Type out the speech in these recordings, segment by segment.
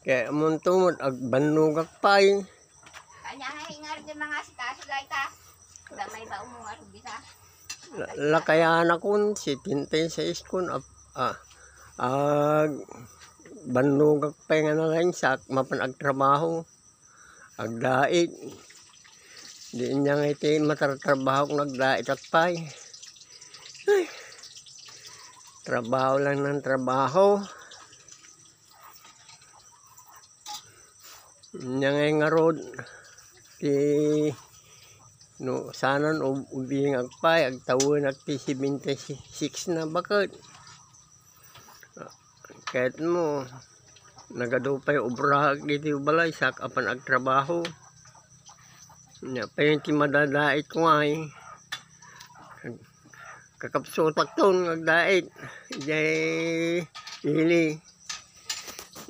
Kaya amon tumod ag banugak pay. Kanya hingar din mga sikaso dahil ta. Damay ba umungar bisa? Lakayan akon 76 kun ag banugak pay nga nalain sak mapan ag trabaho. Ag dait. Di niya nga iti matartrabaho kung nagdait at pay. Ay, trabaho lang ng trabaho. Niya nga rod. No, sana ubing agpay, agtawin agti 76 na bakit. Kahit mo, nagadupay obrahag dito balay, sak apan agtrabaho. Nya pa yung timadadait ko ay kakapsutak ton agdait jay hili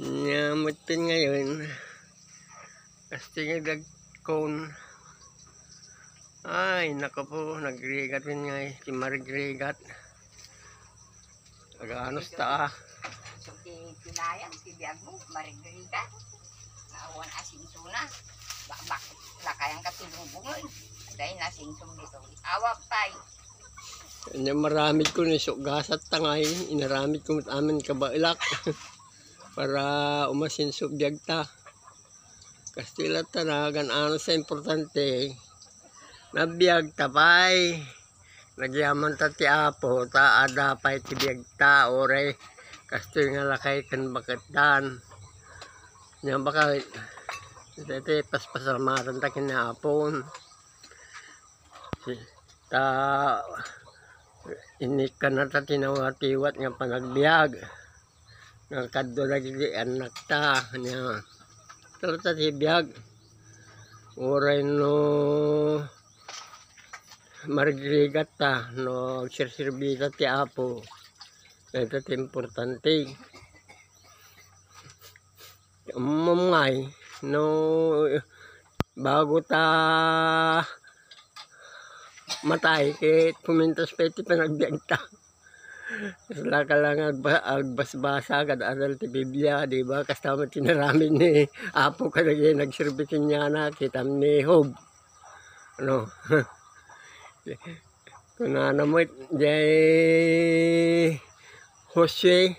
nya mutin ngayon kasi nagkon ay nako po nagrigat din nga si marigrigat aganos ta So pinayang si biag mo marigrigat. Awan asin suna. Bakit lakayang katulubong nun. Dahil nasingsum dito. Awag pay. nya maramid ko ni sugasat tangay inaramid ko amin kabailak para umasinso biag ta kastila tanagan ano sa importante na biag tapay nagyaman ta ti apo ta ada pay ti biag ta ore kasto nga lakay kan bakatan nya bakit ite paspasamatan ta kinapon ta inik ka na ta tinawatiwat nga panagbiag nga kadto lagi anak ta nya ta ti biag oray no marigrigat ta no sirsirbita ti apo ito ti importante mamay no bago ta matay kaya pumintas pa iti panagbiag ta sila ka lang agbasbasa kada adal ti Biblia diba kasama tinaramin ni apo ka lagi nagserbitin niya na kitam ni Hob ano kunana mo jay Jose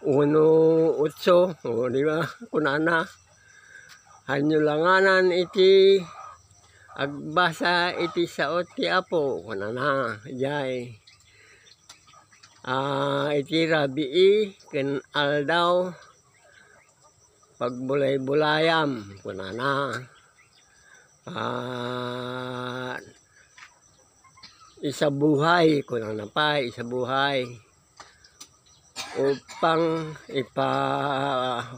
1:8 o diba kunana hanyo langanan iti agbasa iti saot ti apo kunana jay iti rabii ken aldaw pagbulay-bulayam kunana isa buhay kunana pa isa buhay upang ipahaba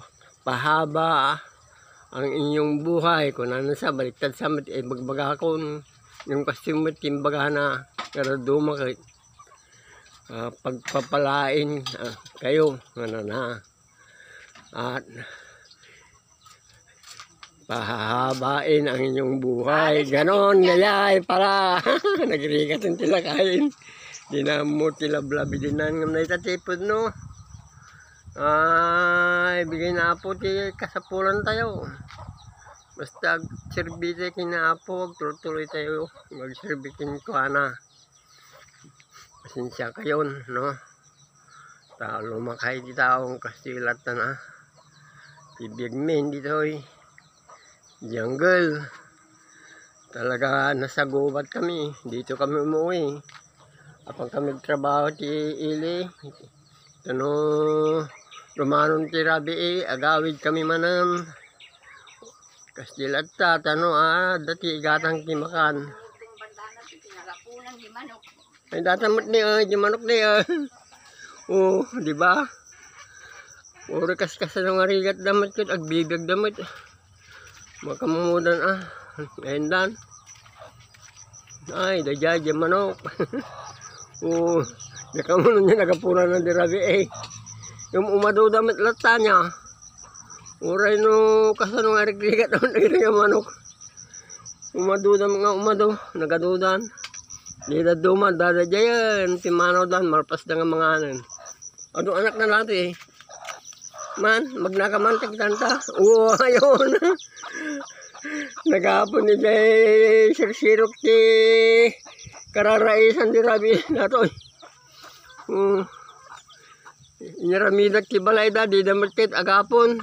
ang inyong buhay kunana sa baliktad sa magbagakon yung kastimot timbaga na karaduma kay pagpapalain kayo na at pahahabain ang inyong buhay ganon gayay para nagrigatin tila kain di na mo tila blabidinan ng naitatipod no ay bigay na po ti kasapulan tayo basta serbite kinapo tuloy tayo magserbitin ko ana pasensya kayon no tao lumakay di taong kastilat na ibig men dito jungle talaga nasa gubat kami dito kami umuwi apang kami trabaho ti ili tano rumanon ti rabi agawid kami manan kastilat ta tano dati igatang kimakan ay datamot ni di manok ni oh di ba ora kas-kas ng arigat damat ket agbibig damat makamudan endan ay dajaje manok oh nakamunon niya nagapura na dirabi yung umado damat lata niya oray no kasanong arigat damat ng manok umado damat nga umado nagadudan di na duman dadajayan si manaw dan marpas na nga mga anan ano anak na natin Man, magnakamantig tanta. Oo, ayun. Nagapon ni Jay sirsirok ti kararaisan di rabi na to. Inaramidak ti balay da, di damartit agapon.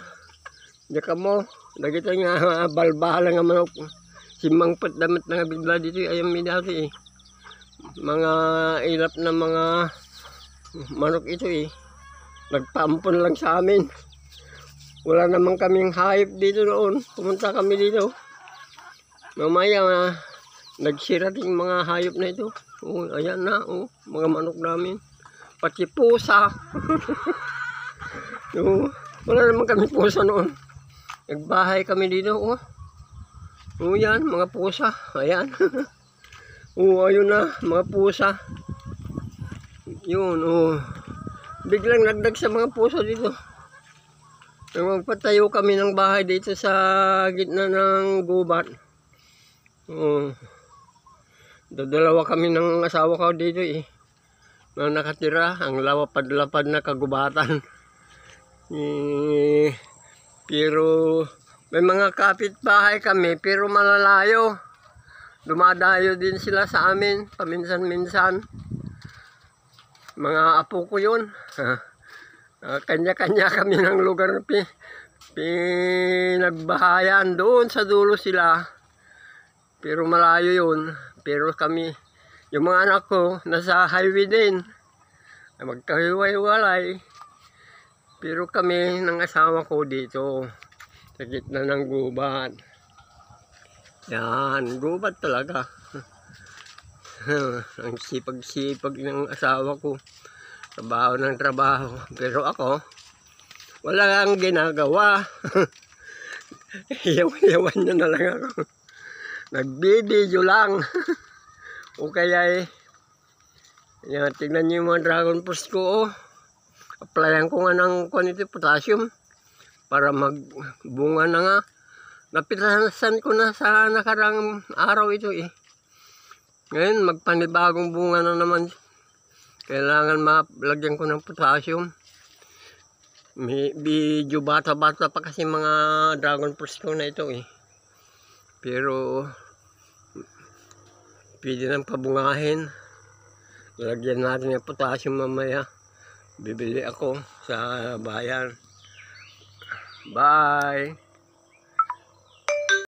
Diya mo, dagito nga balbala nga manok. Simang pat damat na bigla dito, ayam mi dati eh. Mga ilap na mga manok ito eh. Nagpampon lang sa amin. Wala naman kaming hayop dito noon. Pumunta kami dito. Mamaya nagsira ting mga hayop na ito. Oh, ayan na, oh, mga manok namin. Pati pusa. Oh, wala naman kami pusa noon. Nagbahay kami dito, oh. Oh, yan, mga pusa. Ayan. Oh, ayun na, mga pusa. Yun, oh. Biglang nagdag sa mga pusa dito. Magpatayo kami ng bahay dito sa gitna ng gubat. Dalawa kami ng asawa ko dito eh. Na nakatira, ang lapad-lapad na kagubatan. Pero may mga kapitbahay kami pero malalayo. Dumadayo din sila sa amin paminsan-minsan. Mga apo ko yun. Kanya-kanya kami ng lugar na pinagbahayan. Doon sa dulo sila. Pero malayo yun. Pero kami, yung mga anak ko, nasa highway din. Magkahiwalay-walay. Pero kami ng asawa ko dito. Sa gitna ng gubat. Yan, gubat talaga. Ang sipag-sipag ng asawa ko. Trabaho ng trabaho. Pero ako, wala kang ginagawa. Yawan nyo na lang ako. Nagbibideo lang. O kaya yan, tignan nyo yung mga dragon fruits ko. Oh. Applyan ko nga ng quantity potassium. Para magbunga na nga. Napitasan ko na sa nakarang araw ito eh. Ngayon, magpanibagong bunga na naman. Kailangan malagyan ko ng potassium. Medyo bata-bata pa kasi mga dragon fruits ko na ito eh. Pero pwede nang pabungahin. Lagyan natin ng potassium mamaya. Bibili ako sa bayan. Bye!